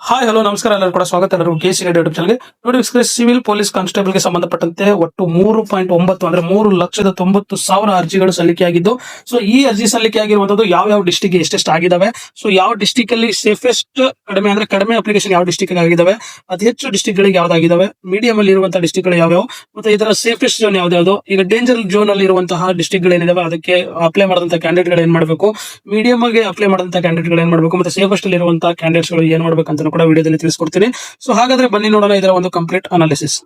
Hi hello ನಮಸ್ಕಾರ ಎಲ್ಲರೂ ಕೂಡ ಸ್ವಾಗತ. ಎಲ್ಲರೂ ಕೆಸಿ ಯೂಟ್ಯೂಬ್ ಚಾನಲ್ಗೆ ನೋಡಿ ವೀಕ್ಷಕರೇ, ಸಿವಿಲ್ ಪೊಲೀಸ್ ಕಾನ್ಸ್ಟೇಬಲ್ ಗೆ ಸಂಬಂಧಪಟ್ಟಂತೆ ಒಟ್ಟು 3.9 ಅಂದ್ರೆ 3,90,000 ಅರ್ಜಿಗಳು ಸಲ್ಲಿಕೆಯಾಗಿದ್ದು, ಸೊ ಈ ಅರ್ಜಿ ಸಲ್ಲಿಕೆ ಆಗಿರುವಂತದ್ದು ಯಾವ ಡಿಸ್ಟಿಕ್ ಗೆ ಎಷ್ಟೆಷ್ಟು ಆಗಿದಾವೆ, ಸೊ ಯಾವ ಡಿಸ್ಟಿಕ್ ಅಲ್ಲಿ ಸೇಫೆಸ್ಟ್ ಕಡಿಮೆ ಅಂದ್ರೆ ಕಡಿಮೆ ಅಪ್ಲಿಕೇಶನ್ ಯಾವ ಡಿಸ್ಟಿಕ್ ಆಗಿದಾವೆ, ಅತಿ ಹೆಚ್ಚು ಡಿಸ್ಟಿಕ್ ಗಳಿಗೆ ಯಾವ್ದಾಗಿದಾವೆ, ಮೀಡಿಯಂ ಅಲ್ಲಿ ಇರುವಂತಹ ಡಿಸ್ಟಿಕ್ ಗಳು ಯಾವ್ಯಾವ, ಮತ್ತೆ ಇದರ ಸೇಫೆಸ್ಟ್ ಝೋನ್ ಯಾವ್ದು, ಈಗ ಡೇಂಜರ್ ಝೋನ್ ಅಲ್ಲಿ ಇರುವಂತಹ ಡಿಸ್ಟಿಕ್ ಗಳು ಏನಿದಾವೆ ಅದಕ್ಕೆ ಅಪ್ಲೈ ಮಾಡಿದಂತಹ ಕ್ಯಾಂಡಿಡೇಟ್ ಗಳು ಏನ್ ಮಾಡಬೇಕು, ಮೀಡಿಯಂ ಆಗಿ ಅಪ್ಲೈ ಮಾಡಿದಂತಹ ಕ್ಯಾಂಡಿಡೇಟ್ ಗಳು ಏನ್ ಮಾಡಬೇಕು, ಮತ್ತೆ ಸೇಫೆಸ್ಟ್ ಅಲ್ಲಿ ಇರುವಂತಹ ಕ್ಯಾಂಡಿಡೇಟ್ಸ್ ಗಳು ಏನ್ ಮಾಡ್ಬೇಕಂತ ಕೂಡ ವಿಡಿಯೋದಲ್ಲಿ ತಿಳಿಸ್ಕೊಡ್ತೀನಿ. ಸೊ ಹಾಗಾದ್ರೆ ಬನ್ನಿ ನೋಡೋಣ ಇದರ ಒಂದು ಕಂಪ್ಲೀಟ್ ಅನಾಲಿಸಿಸ್.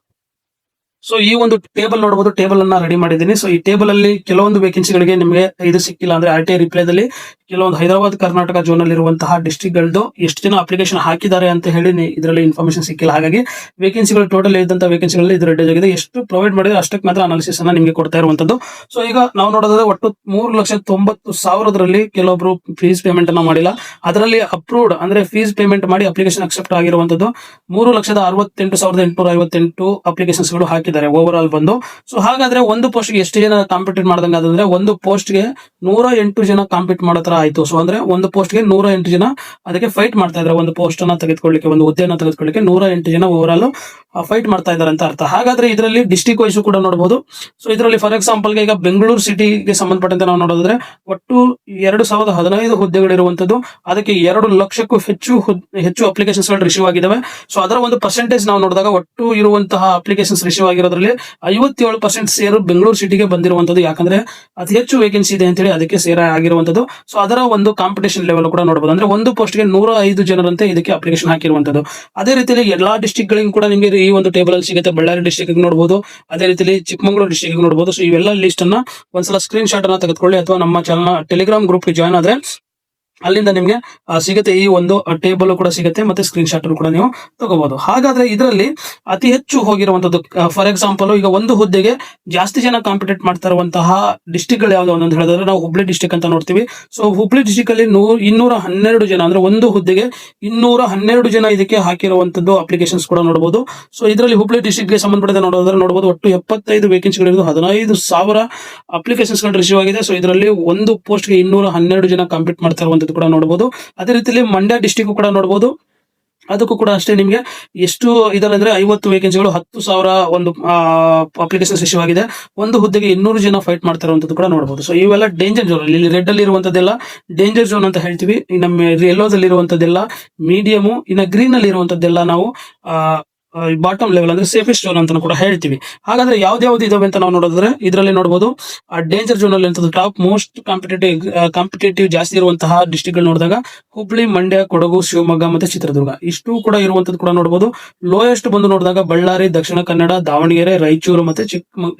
ಸೊ ಈ ಒಂದು ಟೇಬಲ್ ನೋಡಬಹುದು, ಟೇಬಲ್ ಅನ್ನ ರೆಡಿ ಮಾಡಿದ್ದೀನಿ. ಸೊ ಈ ಟೇಬಲ್ ಅಲ್ಲಿ ಕೆಲವೊಂದು ವೇಕೆನ್ಸಿಗಳಿಗೆ ನಿಮಗೆ ಇದು ಸಿಕ್ಕಿಲ್ಲ ಅಂದ್ರೆ RTI ರಿಪ್ಲೈದಲ್ಲಿ ಕೆಲವೊಂದು ಹೈದರಾಬಾದ್ ಕರ್ನಾಟಕ ಝೋನ್ ಅಲ್ಲಿ ಇರುವಂತಹ ಡಿಸ್ಟ್ರಿಕ್ಟ್ ಗಳದ್ದು ಎಷ್ಟು ಜನ ಅಪ್ಲಿಕೇಶನ್ ಹಾಕಿದ್ದಾರೆ ಅಂತ ಹೇಳಿ ಇದರಲ್ಲಿ ಇನ್ಫಾರ್ಮೇಶನ್ ಸಿಕ್ಕಿಲ್ಲ. ಹಾಗಾಗಿ ವೇಕೆನ್ಸಿಗಳು ಟೋಟಲ್ ಇದ್ದಂತ ವೇಕೆನ್ಸಿಗಳಲ್ಲಿ ಇದು ರೆಡಿ ಆಗಿದೆ. ಎಷ್ಟು ಪ್ರೊವೈಡ್ ಮಾಡಿದ್ರೆ ಅಷ್ಟಕ್ಕೆ ಮಾತ್ರ ಅನಾಲಿಸಿಸ್ ಅನ್ನ ನಿಮಗೆ ಕೊಡ್ತಾ ಇರುವಂತದ್ದು. ಸೊ ಈಗ ನಾವು ನೋಡೋದಾದ್ರೆ ಒಟ್ಟು 3,90,000 ಕೆಲವೊಬ್ರು ಫೀಸ್ ಪೇಮೆಂಟ್ ಅನ್ನ ಮಾಡಿಲ್ಲ. ಅದರಲ್ಲಿ ಅಪ್ರೂವ್ಡ್ ಅಂದ್ರೆ ಫೀಸ್ ಪೇಮೆಂಟ್ ಮಾಡಿ ಅಪ್ಲಿಕೇಶನ್ ಅಕ್ಸೆಪ್ಟ್ ಆಗಿರುವಂತದ್ದು 3,68,858 ಅಪ್ಲಿಕೇಶನ್ಸ್ ಗಳು ಹಾಕಿ ಓವರ್ ಆಲ್ ಬಂದು. ಸೊ ಹಾಗಾದ್ರೆ ಒಂದು ಪೋಸ್ಟ್ ಗೆ ಎಷ್ಟು ಜನ ಕಾಂಪಿಟೇಟ್ ಮಾಡ್ದಂಗ ಅಂದ್ರೆ ಒಂದು ಪೋಸ್ಟ್ ಗೆ 108 ಜನ ಕಾಂಪಿಟ್ ಮಾಡೋ ತರ ಆಯ್ತು. ಸೊ ಅಂದ್ರೆ ಒಂದು ಪೋಸ್ಟ್ ಗೆ 108 ಜನ ಅದಕ್ಕೆ ಫೈಟ್ ಮಾಡ್ತಾ ಇದ್ದಾರೆ. ಒಂದು ಪೋಸ್ಟ್ ಅನ್ನ ತೆಗೆದುಕೊಳ್ಳಿಕ್ಕೆ, ಒಂದು ಹುದ್ದೆಯನ್ನು ತೆಗೆದುಕೊಳ್ಳಿಕ್ಕೆ 108 ಜನ ಓವರ್ ಆಲ್ ಫೈಟ್ ಮಾಡ್ತಾ ಇದ್ದಾರೆ ಅಂತ ಅರ್ಥ. ಹಾಗಾದ್ರೆ ಇದರಲ್ಲಿ ಡಿಸ್ಟಿಕ್ ವೈಸ್ ಕೂಡ ನೋಡಬಹುದು. ಸೊ ಇದರಲ್ಲಿ ಫಾರ್ ಎಕ್ಸಾಂಪಲ್ ಈಗ ಬೆಂಗಳೂರು ಸಿಟಿಗೆ ಸಂಬಂಧಪಟ್ಟಂತೆ ನಾವು ನೋಡೋದಾದ್ರೆ ಒಟ್ಟು 2015 ಹುದ್ದೆಗಳಿರುವಂತದ್ದು, ಅದಕ್ಕೆ 2 ಲಕ್ಷಕ್ಕೂ ಹೆಚ್ಚು ಅಪ್ಲಿಕೇಶನ್ಸ್ ಗಳು ರಿಸೀವ್ ಆಗಿದ್ದಾವೆ. ಸೊ ಅದರ ಒಂದು ಪರ್ಸೆಂಟೇಜ್ ನಾವು ನೋಡಿದಾಗ ಒಟ್ಟು ಇರುವಂತಹ ಅಪ್ಲಿಕೇಶನ್ಸ್ ರಿಸೀವ್ ಆಗಿರೋದ್ರಲ್ಲಿ 57% ಸೇರು ಬೆಂಗಳೂರು ಸಿಟಿಗೆ ಬಂದಿರುವಂತದ್ದು. ಯಾಕಂದ್ರೆ ಅತಿ ಹೆಚ್ಚು ವೇಕೆನ್ಸಿ ಇದೆ ಅಂತೇಳಿ ಅದಕ್ಕೆ ಸೇರ ಆಗಿರುವಂತದ್ದು. ಸೊ ಅದರ ಒಂದು ಕಾಂಪಿಟೇಷನ್ ಲೆವೆಲ್ ಕೂಡ ನೋಡಬಹುದು. ಅಂದ್ರೆ ಒಂದು ಪೋಸ್ಟ್ ಗೆ 105 ಜನರಂತೆ ಇದಕ್ಕೆ ಅಪ್ಲಿಕೇಶನ್ ಹಾಕಿರುವಂತದ್ದು. ಅದೇ ರೀತಿಯಲ್ಲಿ ಎಲ್ಲಾ ಡಿಸ್ಟ್ರಿಕ್ಟ್ ಗಳಿಗೂ ಕೂಡ ನಿಮಗೆ ಈ ಒಂದು ಟೇಬಲ್ ಅಲ್ಲಿ ಸಿಗುತ್ತೆ. ಬಳ್ಳಾರಿ ಡಿಸ್ಟ್ರಿಕ್ಟ್ ನೋಡಬಹುದು, ಅದೇ ರೀತಿಯಲ್ಲಿ ಚಿಕ್ಕಮಗಳೂರು ಡಿಸ್ಟ್ರಿಕ್ಟ್ ನೋಡಬಹುದು. ಸೊ ಇವೆಲ್ಲ ಲಿಸ್ಟ್ ಅನ್ನ ಒಂದ್ಸಲ ಸ್ಕ್ರೀನ್ ಶಾಟ್ ಅನ್ನ ತೆಗೆದುಕೊಳ್ಳಿ, ಅಥವಾ ನಮ್ಮ ಚಾನಲ್ ಟೆಲಿಗ್ರಾಮ್ ಗ್ರೂಪ್ ಜಾಯ್ನ್ ಆದ್ರೆ ಅಲ್ಲಿಂದ ನಿಮ್ಗೆ ಸಿಗುತ್ತೆ. ಈ ಒಂದು ಟೇಬಲ್ ಕೂಡ ಸಿಗುತ್ತೆ, ಮತ್ತೆ ಸ್ಕ್ರೀನ್ ಶಾಟ್ ಕೂಡ ನೀವು ತಗೋಬಹುದು. ಹಾಗಾದ್ರೆ ಇದರಲ್ಲಿ ಅತಿ ಹೆಚ್ಚು ಹೋಗಿರುವಂತದ್ದು ಫಾರ್ ಎಕ್ಸಾಂಪಲ್ ಈಗ ಒಂದು ಹುದ್ದೆಗೆ ಜಾಸ್ತಿ ಜನ ಕಾಂಪಿಟೇಟ್ ಮಾಡ್ತಾ ಇರುವಂತಹ ಡಿಸ್ಟ್ರಿಕ್ಟ್ ಗಳು ಯಾವ್ದು ಅಂತ ಹೇಳಿದ್ರೆ ನಾವು ಹುಬ್ಳಿ ಡಿಸ್ಟ್ರಿಕ್ಟ್ ಅಂತ ನೋಡ್ತೀವಿ. ಸೊ ಹುಬ್ಳಿ ಡಿಸ್ಟ್ರಿಕ್ಟ್ ಅಲ್ಲಿ 212 ಜನ ಅಂದ್ರೆ ಒಂದು ಹುದ್ದೆಗೆ 212 ಜನ ಇದಕ್ಕೆ ಹಾಕಿರುವಂತದ್ದು ಅಪ್ಲಿಕೇಶನ್ಸ್ ಕೂಡ ನೋಡಬಹುದು. ಸೊ ಇದರಲ್ಲಿ ಹುಬ್ಳಿ ಡಿಸ್ಟ್ರಿಕ್ಟ್ ಗೆ ಸಂಬಂಧಪಟ್ಟ ನೋಡಬಹುದು ಒಟ್ಟು 75 ವೇಕೆನ್ಸಿಗಳಿದ್ದು 15,000 ಅಪ್ಲಿಕೇಶನ್ಸ್ ಗಳು ರಿಸೀವ್ ಆಗಿದೆ. ಸೊ ಇದರಲ್ಲಿ ಒಂದು ಪೋಸ್ಟ್ ಗೆ 212 ಜನ ಕಾಂಪೀಟ್ ಮಾಡ್ತಾ ಇರುವಂತದ್ದು ಕೂಡ ನೋಡಬಹುದು. ಅದೇ ರೀತಿಯಲ್ಲಿ ಮಂಡ್ಯ ಡಿಸ್ಟ್ರಿಕ್ಟ್ ಕೂಡ ನೋಡಬಹುದು. ಅದಕ್ಕೂ ಕೂಡ ಅಷ್ಟೇ ನಿಮಗೆ ಎಷ್ಟು ಇದರಂದ್ರೆ 50 ವೇಕೆನ್ಸಿಗಳು 10,000 ಒಂದು ಅಪ್ಲಿಕೇಶನ್ ರಿಸೀವ್ ಆಗಿದೆ. ಒಂದು ಹುದ್ದೆಗೆ 200 ಜನ ಫೈಟ್ ಮಾಡ್ತಾ ಇರುವಂತದ್ದು ಕೂಡ ನೋಡಬಹುದು. ಸೊ ಇವೆಲ್ಲ ಡೇಂಜರ್ ಝೋನ್. ಇಲ್ಲಿ ರೆಡ್ ಅಲ್ಲಿ ಇರುವಂತದ್ದೆಲ್ಲ ಡೇಂಜರ್ ಝೋನ್ ಅಂತ ಹೇಳ್ತೀವಿ. ನಮ್ಮ ಯೆಲ್ಲೋದಲ್ಲಿ ಇರುವಂತದ್ದೆಲ್ಲ ಮೀಡಿಯಂ, ಇನ್ನು ಗ್ರೀನ್ ಅಲ್ಲಿ ಇರುವಂತದ್ದೆಲ್ಲ ನಾವು ಬಾಟಮ್ ಲೆವೆಲ್ ಅಂದ್ರೆ ಸೇಫೆಸ್ಟ್ ಝೋನ್ ಅಂತ ಕೂಡ ಹೇಳ್ತೀವಿ. ಹಾಗಾದ್ರೆ ಯಾವ್ದು ಇದಾವೆ ಅಂತ ನಾವು ನೋಡಿದ್ರೆ ಇದರಲ್ಲಿ ನೋಡಬಹುದು ಡೇಂಜರ್ ಝೋನ್ ಅಲ್ಲಿ ಅಂತ ಟಾಪ್ ಮೋಸ್ಟ್ ಕಾಂಪಿಟೇಟಿವ್ ಜಾಸ್ತಿ ಇರುವಂತಹ ಡಿಸ್ಟ್ರಿಕ್ಟ್ ಗಳು ನೋಡಿದಾಗ ಹುಬ್ಳಿ, ಮಂಡ್ಯ, ಕೊಡಗು, ಶಿವಮೊಗ್ಗ ಮತ್ತೆ ಚಿತ್ರದುರ್ಗ ಇಷ್ಟು ಕೂಡ ಇರುವಂತದ್ದು ಕೂಡ ನೋಡಬಹುದು. ಲೋಯೆಸ್ಟ್ ಬಂದು ನೋಡಿದಾಗ ಬಳ್ಳಾರಿ, ದಕ್ಷಿಣ ಕನ್ನಡ, ದಾವಣಗೆರೆ, ರಾಯಚೂರು ಮತ್ತೆ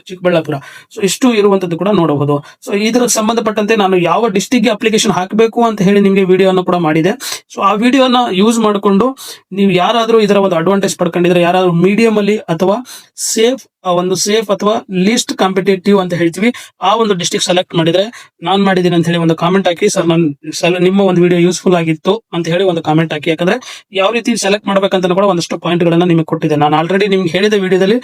ಚಿಕ್ಕಬಳ್ಳಾಪುರ. ಸೊ ಇಷ್ಟು ಇರುವಂತದ್ದು ಕೂಡ ನೋಡಬಹುದು. ಸೊ ಇದರ ಸಂಬಂಧಪಟ್ಟಂತೆ ನಾನು ಯಾವ ಡಿಸ್ಟ್ರಿಕ್ಟ್ ಗೆ ಅಪ್ಲಿಕೇಶನ್ ಹಾಕಬೇಕು ಅಂತ ಹೇಳಿ ನಿಮಗೆ ವಿಡಿಯೋನ ಕೂಡ ಮಾಡಿದೆ. ಸೊ ಆ ವಿಡಿಯೋನ ಯೂಸ್ ಮಾಡಿಕೊಂಡು ನೀವು ಯಾರಾದ್ರೂ ಇದರ ಒಂದು ಅಡ್ವಾಂಟೇಜ್ ಪಡ್ಕೊಂಡಿದ್ರೆ, ಯಾರಾದ್ರೂ ಮೀಡಿಯಂ ಅಲ್ಲಿ ಅಥವಾ ಸೇಫ್ ಅಥವಾ ಲೀಸ್ಟ್ ಕಾಂಪಿಟೇಟಿವ್ ಅಂತ ಹೇಳ್ತೀವಿ ಆ ಒಂದು ಡಿಸ್ಟ್ರಿಕ್ಟ್ ಸೆಲೆಕ್ಟ್ ಮಾಡಿದ್ರೆ, ನಾನ್ ಮಾಡಿದೀನಿ ಅಂತ ಹೇಳಿ ಒಂದು ಕಾಮೆಂಟ್ ಹಾಕಿ. ಸರ್ ನಿಮ್ಮ ಒಂದು ವಿಡಿಯೋ ಯೂಸ್ಫುಲ್ ಆಗಿತ್ತು ಅಂತ ಹೇಳಿ ಒಂದು ಕಾಮೆಂಟ್ ಹಾಕಿ. ಯಾಕಂದ್ರೆ ಯಾವ ರೀತಿ ಸೆಲೆಕ್ಟ್ ಮಾಡ್ಬೇಕಂತ ಕೂಡ ಒಂದಷ್ಟು ಪಾಯಿಂಟ್ ಗಳನ್ನ ನಿಮಗೆ ಕೊಟ್ಟಿದೆ. ನಾನು ಆಲ್ರೆಡಿ ನಿಮ್ಗೆ ಹೇಳಿದ ವಿಡಿಯೋದಲ್ಲಿ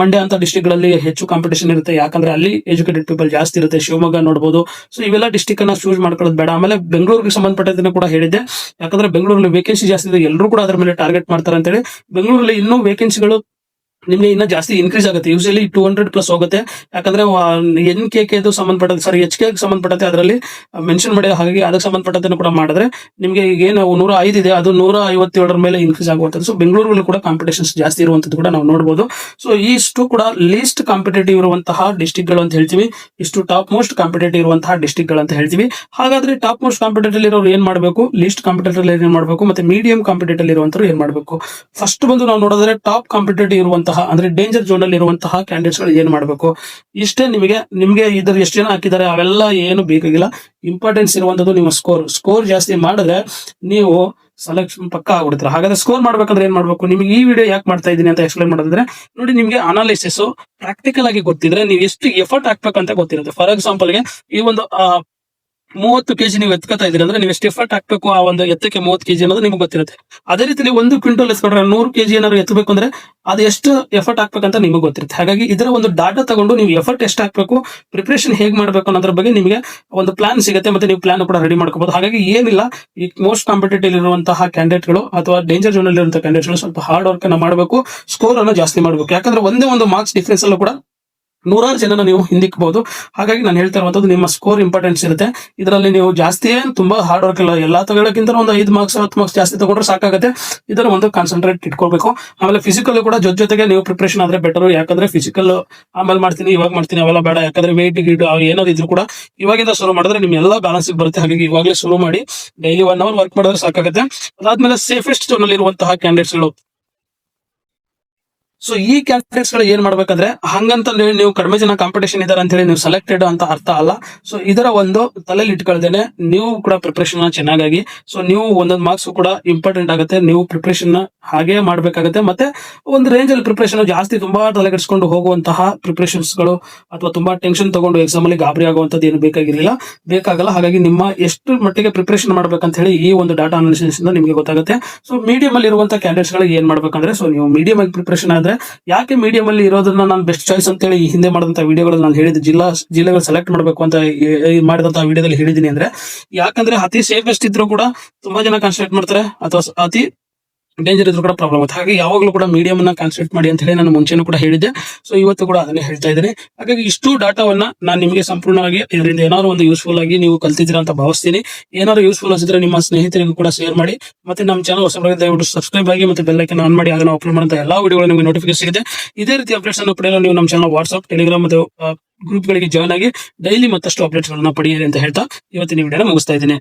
ಮಂಡ್ಯ ಅಂತ ಡಿಸ್ಟ್ರಿಕ್ಟ್ ಗಳಲ್ಲಿ ಹೆಚ್ಚು ಕಾಂಪಿಟೇಷನ್ ಇರುತ್ತೆ, ಯಾಕಂದ್ರೆ ಅಲ್ಲಿ ಎಜುಕೇಟೆಡ್ ಪೀಪಲ್ ಜಾಸ್ತಿ ಇರುತ್ತೆ. ಶಿವಮೊಗ್ಗ ನೋಡಬಹುದು. ಸೊ ಇವೆಲ್ಲ ಡಿಸ್ಟ್ರಿಕ್ಟ್ ಅನ್ನ ಚೂಸ್ ಮಾಡ್ಕೊಳ್ಳೋದು ಬೇಡ. ಆಮೇಲೆ ಬೆಂಗಳೂರಿಗೆ ಸಂಬಂಧಪಟ್ಟದನ್ನ ಕೂಡ ಹೇಳಿದ್ದೆ, ಯಾಕಂದ್ರೆ ಬೆಂಗಳೂರಲ್ಲಿ ವೇಕೆನ್ಸಿ ಜಾಸ್ತಿ ಇದೆ, ಎಲ್ಲರೂ ಕೂಡ ಅದರ ಮೇಲೆ ಟಾರ್ಗೆಟ್ ಮಾಡ್ತಾರೆ ಅಂತ ಹೇಳಿ. ಬೆಂಗಳೂರಲ್ಲಿ ಇನ್ನೂ ವೇಕೆನ್ಸಿಗಳು ನಿಮ್ಗೆ ಇನ್ನ ಜಾಸ್ತಿ ಇನ್ಕ್ರೀಸ್ ಆಗುತ್ತೆ. ಯೂಶಲಿ 200+ ಹೋಗುತ್ತೆ. ಯಾಕಂದ್ರೆ NKK ಸಂಬಂಧಪಟ್ಟಂತೆ HK ಸಂಬಂಧಪಟ್ಟಂತೆ ಅದರಲ್ಲಿ ಮೆನ್ಷನ್ ಮಾಡಿ, ಹಾಗಾಗಿ ಅದಕ್ಕೆ ಸಂಬಂಧಪಟ್ಟಂತೆ ಕೂಡ ಮಾಡಿದ್ರೆ ನಿಮ್ಗೆ ಈಗ ಏನು 105 ಇದೆ ಅದು 157 ಮೇಲೆ ಇನ್ಕ್ರೀಸ್ ಆಗುವಂತದ್ದು. ಸೊ ಬೆಂಗಳೂರಲ್ಲಿ ಕೂಡ ಕಾಂಪಿಟೇಷನ್ಸ್ ಜಾಸ್ತಿ ಇರುವಂತದ್ದು ಕೂಡ ನಾವು ನೋಡಬಹುದು. ಸೊ ಇಷ್ಟು ಕೂಡ ಲೀಸ್ಟ್ ಕಾಂಪಿಟೇಟಿವ್ ಇರುವಂತಹ ಡಿಸ್ಟ್ರಿಕ್ಟ್ ಗಳು ಅಂತ ಹೇಳ್ತೀವಿ. ಇಷ್ಟು ಟಾಪ್ ಮೋಸ್ಟ್ ಕಾಂಪಿಟೇಟಿವ್ ಇರುವಂತಹ ಡಿಸ್ಟ್ರಿಕ್ಟ್ ಗಳು ಅಂತ ಹೇಳ್ತೀವಿ. ಹಾಗಾದ್ರೆ ಟಾಪ್ ಮೋಸ್ಟ್ ಕಾಂಪಿಟೇಟಿವ್ ಇರೋರು ಏನ್ ಮಾಡಬೇಕು, ಲೀಸ್ಟ್ ಕಾಂಪಿಟೇಟಿವ್ ಏನ್ ಮಾಡಬೇಕು, ಮತ್ತೆ ಮೀಡಿಯಂ ಕಾಂಪಿಟೇಟಿವ್ ಇರುವಂತರು ಏನ್ ಮಾಡಬೇಕು. ಫಸ್ಟ್ ಬಂದು ನಾವು ನೋಡಿದ್ರೆ ಟಾಪ್ ಕಾಂಪಿಟೇಟಿವ್ ಇರುವಂತಹ ಅಂದ್ರೆ ಡೇಂಜರ್ ಝೋನ್ ಅಲ್ಲಿ ಇರುವಂತಹ ಕ್ಯಾಂಡಿಡೇಟ್ಸ್ ಗಳು ಏನ್ ಮಾಡಬೇಕು, ಇಷ್ಟೇ. ನಿಮ್ಗೆ ಇದ್ರ ಎಷ್ಟು ಜನ ಹಾಕಿದ್ದಾರೆ ಅವೆಲ್ಲ ಏನು ಬೇಕಾಗಿಲ್ಲ. ಇಂಪಾರ್ಟೆನ್ಸ್ ಇರುವಂತದ್ದು ನಿಮ್ಮ ಸ್ಕೋರ್ ಜಾಸ್ತಿ ಮಾಡಿದ್ರೆ ನೀವು ಸೆಲೆಕ್ಷನ್ ಪಕ್ಕ ಆಗ್ಬಿಡ್ತಾರೆ. ಹಾಗಾದ್ರೆ ಸ್ಕೋರ್ ಮಾಡ್ಬೇಕಂದ್ರೆ ಏನ್ ಮಾಡ್ಬೇಕು, ನಿಮ್ಗೆ ಈ ವಿಡಿಯೋ ಯಾಕೆ ಮಾಡ್ತಾ ಇದೀನಿ ಅಂತ ಎಕ್ಸ್ಪ್ಲೈನ್ ಮಾಡಿದ್ರೆ ನೋಡಿ, ನಿಮ್ಗೆ ಅನಾಲಿಸಿಸ್ ಪ್ರಾಕ್ಟಿಕಲ್ ಆಗಿ ಗೊತ್ತಿದ್ರೆ ನೀವು ಎಷ್ಟು ಎಫರ್ಟ್ ಹಾಕ್ಬೇಕಂತ ಗೊತ್ತಿರುತ್ತೆ. ಫಾರ್ ಎಕ್ಸಾಂಪಲ್ ಗೆ ಈ ಒಂದು 30 ಕೆಜಿ ನೀವು ಎತ್ಕೊತಾ ಇದೀರಿ ಅಂದ್ರೆ ನೀವು ಎಷ್ಟು ಎಫರ್ಟ್ ಹಾಕ್ಬೇಕು ಆ ಒಂದು ಎತ್ತಕ್ಕೆ 30 ಕೆಜಿ ಅನ್ನೋದು ನಿಮ್ಗೆ ಗೊತ್ತಿರುತ್ತೆ. ಅದೇ ರೀತಿ 1 ಕ್ವಿಂಟಲ್ ಎತ್ಕೊಂಡ್ರೆ 100 ಕೆಜಿ ಏನಾದ್ರು ಎತ್ತಬೇಕು ಅಂದ್ರೆ ಅದು ಎಷ್ಟು ಎಫರ್ಟ್ ಹಾಕ್ಬೇಕಂತ ನಿಮಗೆ ಗೊತ್ತಿರುತ್ತೆ. ಹಾಗಾಗಿ ಇದರ ಒಂದು ಡಾಟಾ ತಗೊಂಡು ನೀವು ಎಫರ್ಟ್ ಎಷ್ಟು ಹಾಕ್ಬೇಕು, ಪ್ರಿಪರೇಷನ್ ಹೇಗೆ ಮಾಡಬೇಕು ಅನ್ನೋದ್ರ ಬಗ್ಗೆ ನಿಮಗೆ ಒಂದು ಪ್ಲಾನ್ ಸಿಗುತ್ತೆ, ಮತ್ತೆ ನೀವು ಪ್ಲಾನ್ ಕೂಡ ರೆಡಿ ಮಾಡ್ಕೋಬಹುದು. ಹಾಗಾಗಿ ಏನಿಲ್ಲ, ಈ ಮೋಸ್ಟ್ ಕಾಂಪಿಟೇಟಿವ್ ಇರುವಂತಹ ಕ್ಯಾಂಡಿಡೇಟ್ಗಳು ಅಥವಾ ಡೇಂಜರ್ ಝೋನ್ ಅಲ್ಲಿ ಇರುವಂತಹ ಕ್ಯಾಂಡಿಡೇಟ್ಗಳು ಸ್ವಲ್ಪ ಹಾರ್ಡ್ ವರ್ಕ್ ಅನ್ನ ಮಾಡಬೇಕು, ಸ್ಕೋರ್ ಅನ್ನು ಜಾಸ್ತಿ ಮಾಡಬೇಕು. ಯಾಕಂದ್ರೆ ಒಂದೇ ಒಂದು ಮಾರ್ಕ್ಸ್ ಡಿಫರೆನ್ಸ್ ಅಲ್ಲೂ ಕೂಡ ನೂರಾರು ಜನನ ನೀವು ಹಿಂದಿಕ್ಬಹುದು. ಹಾಗಾಗಿ ನಾನು ಹೇಳ್ತಾ ಇರುವಂತದ್ದು ನಿಮ್ಮ ಸ್ಕೋರ್ ಇಂಪಾರ್ಟೆನ್ಸ್ ಇರುತ್ತೆ. ಇದರಲ್ಲಿ ನೀವು ಜಾಸ್ತಿ ತುಂಬಾ ಹಾರ್ಡ್ ವರ್ಕ್ ಇಲ್ಲ, ಎಲ್ಲಾ ತಗೊಳ್ಳೋಕ್ಕಿಂತ ಒಂದು 5 ಮಾರ್ಕ್ಸ್ 10 ಮಾರ್ಕ್ಸ್ ಜಾಸ್ತಿ ತಗೊಂಡ್ರೆ ಸಾಕಾಗುತ್ತೆ. ಇದರ ಒಂದು ಕಾನ್ಸಂಟ್ರೇಟ್ ಇಟ್ಕೊಳ್ಬೇಕು. ಆಮೇಲೆ ಫಿಸಿಕಲ್ ಕೂಡ ಜೊತೆಗೆ ನೀವು ಪ್ರಿಪರೇಷನ್ ಆದ್ರೆ ಬೆಟರ್. ಯಾಕಂದ್ರೆ ಫಿಸಿಕಲ್ ಆಮೇಲೆ ಮಾಡ್ತೀನಿ ಇವಾಗ ಮಾಡ್ತೀನಿ ಅವೆಲ್ಲ ಬೇಡ. ಯಾಕಂದ್ರೆ ವೇಟ್ ಗಿಡ್ ಏನಾದ್ರು ಇದ್ರು ಕೂಡ ಇವಾಗಿಂದ ಶುರು ಮಾಡಿದ್ರೆ ನಿಮ್ ಎಲ್ಲ ಬ್ಯಾಲೆನ್ಸ್ ಬರುತ್ತೆ. ಹಾಗಾಗಿ ಇವಾಗಲೇ ಶುರು ಮಾಡಿ ಡೈಲಿ 1 ಅವರ್ ವರ್ಕ್ ಮಾಡಿದ್ರೆ ಸಾಕಾಗುತ್ತೆ. ಅದಾದ್ಮೇಲೆ ಸೇಫೆಸ್ಟ್ ಝೋನ್ ಅಲ್ಲಿ ಇರುವಂತಹ ಕ್ಯಾಂಡಿಡೇಟ್ಸ್ ಗಳು, ಸೊ ಈ ಕ್ಯಾಂಡಿಡೇಟ್ಸ್ ಗಳು ಏನ್ ಮಾಡ್ಬೇಕಂದ್ರೆ ಹಂಗಂತ ನೀವು ಕಡಿಮೆ ಜನ ಕಾಂಪಿಟೇಷನ್ ಇದಾರೆ ಅಂತ ಹೇಳಿ ನೀವು ಸೆಲೆಕ್ಟೆಡ್ ಅಂತ ಅರ್ಥ ಅಲ್ಲ. ಸೊ ಇದರ ಒಂದು ತಲೆಯಲ್ಲಿ ಇಟ್ಕೊಳ್ದೇನೆ ನೀವು ಕೂಡ ಪ್ರಿಪರೇಷನ್ ಚೆನ್ನಾಗಿ, ಸೊ ನೀವು ಒಂದೊಂದು ಮಾರ್ಕ್ಸ್ ಕೂಡ ಇಂಪಾರ್ಟೆಂಟ್ ಆಗುತ್ತೆ. ನೀವು ಪ್ರಿಪರೇಷನ್ ಹಾಗೆ ಮಾಡ್ಬೇಕಾಗುತ್ತೆ. ಮತ್ತೆ ಒಂದು ರೇಂಜ್ ಅಲ್ಲಿ ಪ್ರಿಪರೇಷನ್ ಜಾಸ್ತಿ ತುಂಬಾ ತಲೆಗೆಡಿಸ್ಕೊಂಡು ಹೋಗುವಂತಹ ಪ್ರಿಪರೇಷನ್ಸ್ ಗಳು ಅಥವಾ ತುಂಬಾ ಟೆನ್ಷನ್ ತಗೊಂಡು ಎಕ್ಸಾಮ್ ಅಲ್ಲಿ ಗಾಬರಿ ಆಗುವಂತದ್ದು ಏನು ಬೇಕಾಗಲ್ಲ. ಹಾಗಾಗಿ ನಿಮ್ಮ ಎಷ್ಟು ಮಟ್ಟಿಗೆ ಪ್ರಿಪರೇಷನ್ ಮಾಡ್ಬೇಕಂತ ಹೇಳಿ ಈ ಒಂದು ಡಾಟಾ ಅನಾಲಿಸಿಸ್ ಇಂದ ನಿಮಗೆ ಗೊತ್ತಾಗುತ್ತೆ. ಸೊ ಮೀಡಿಯಂ ಅಲ್ಲಿ ಇರುವಂತಹ ಕ್ಯಾಂಡಿಡೇಟ್ಸ್ ಗಳು ಏನ್ ಮಾಡ್ಬೇಕಂದ್ರೆ, ಸೊ ನೀವು ಮೀಡಿಯಂ ಆಗಿ ಪ್ರಿಪರೇಷನ್ ಆದ್ರೆ ಯಾಕೆ ಮೀಡಿಯಂ ಅಲ್ಲಿ ಇರೋದನ್ನ ನಾನು ಬೆಸ್ಟ್ ಚಾಯ್ಸ್ ಅಂತ ಹೇಳಿ ಈ ಹಿಂದೆ ಮಾಡಿದಂತ ವಿಡಿಯೋಗಳು ನಾನು ಹೇಳಿದ ಜಿಲ್ಲೆಗಳು ಸೆಲೆಕ್ಟ್ ಮಾಡಬೇಕು ಅಂತ ಮಾಡಿದಂತ ವಿಡಿಯೋದಲ್ಲಿ ಹೇಳಿದೀನಿ. ಅಂದ್ರೆ ಯಾಕಂದ್ರೆ ಅತಿ ಸೇಫೆಸ್ಟ್ ಇದ್ರು ಕೂಡ ತುಂಬಾ ಜನ ಕಾನ್ಸಂಟ್ರೇಟ್ ಮಾಡ್ತಾರೆ, ಅಥವಾ ಅತಿ ಡೇಂಜರ್ ಇದ್ರು ಕೂಡ ಪ್ರಾಬ್ಲಮ್ ಆಗುತ್ತೆ. ಹಾಗೆ ಯಾವಾಗಲೂ ಕೂಡ ಮೀಡಿಯಂ ಅನ್ನ ಕಾನ್ಸಂಟ್ರೇಟ್ ಮಾಡಿ ಅಂತ ಹೇಳಿ ನಾನು ಮುಂಚೆನೂ ಕೂಡ ಹೇಳಿದ್ದೆ. ಸೊ ಇವತ್ತು ಕೂಡ ಅದನ್ನೇ ಹೇಳ್ತಾ ಇದ್ದೀನಿ. ಹಾಗಾಗಿ ಇಷ್ಟು ಡಾಟಾವನ್ನ ನಾನು ನಿಮಗೆ ಸಂಪೂರ್ಣವಾಗಿ ಇದರಿಂದ ಏನಾದ್ರು ಒಂದು ಯೂಸ್ಫುಲ್ ಆಗಿ ನೀವು ಕಲ್ತಿದ್ದೀರಾ ಅಂತ ಭಾವಿಸ್ತೀನಿ. ಏನಾದ್ರು ಯೂಸ್ಫುಲ್ ಅನ್ಸಿದ್ರೆ ನಿಮ್ಮ ಸ್ನೇಹಿತರಿಗೂ ಕೂಡ ಶೇರ್ ಮಾಡಿ. ಮತ್ತೆ ನಮ್ಮ ಚಾನಲ್ ಹೊಸಬರಾಗಿ ದಯವಿಟ್ಟು ಸಬ್ಸ್ಕ್ರೈಬ್ ಆಗಿ ಮತ್ತೆ ಬೆಲ್ ಐಕಾನ್ ಆನ್ ಮಾಡಿ. ಆಗ ನಾವು ಅಪ್ಲೋಡ್ ಮಾಡುವಂತ ಎಲ್ಲಾ ವಿಡಿಯೋಗಳು ನಿಮಗೆ ನೋಟಿಫಿಕೇಶನ್ ಸಿಗುತ್ತೆ. ಇದೇ ರೀತಿ ಅಪ್ಡೇಟ್ಸ್ ಅನ್ನು ಪಡೆಯಲು ನೀವು ನಮ್ಮ ಚಾನಲ್ ವಾಟ್ಸ್ಆಪ್, ಟೆಲಿಗ್ರಾಮ್ ಮತ್ತು ಗ್ರೂಪ್ ಗಳಿಗೆ ಜಾಯ್ನ್ ಆಗಿ ಡೈಲಿ ಮತ್ತಷ್ಟು ಅಪ್ಡೇಟ್ಸ್ ಗಳನ್ನ ಪಡೆಯಿರಿ ಅಂತ ಹೇಳ್ತಾ ಇವತ್ತಿನ ವಿಡಿಯೋನ ಮುಗಿಸ್ತಾ ಇದ್ದೀನಿ.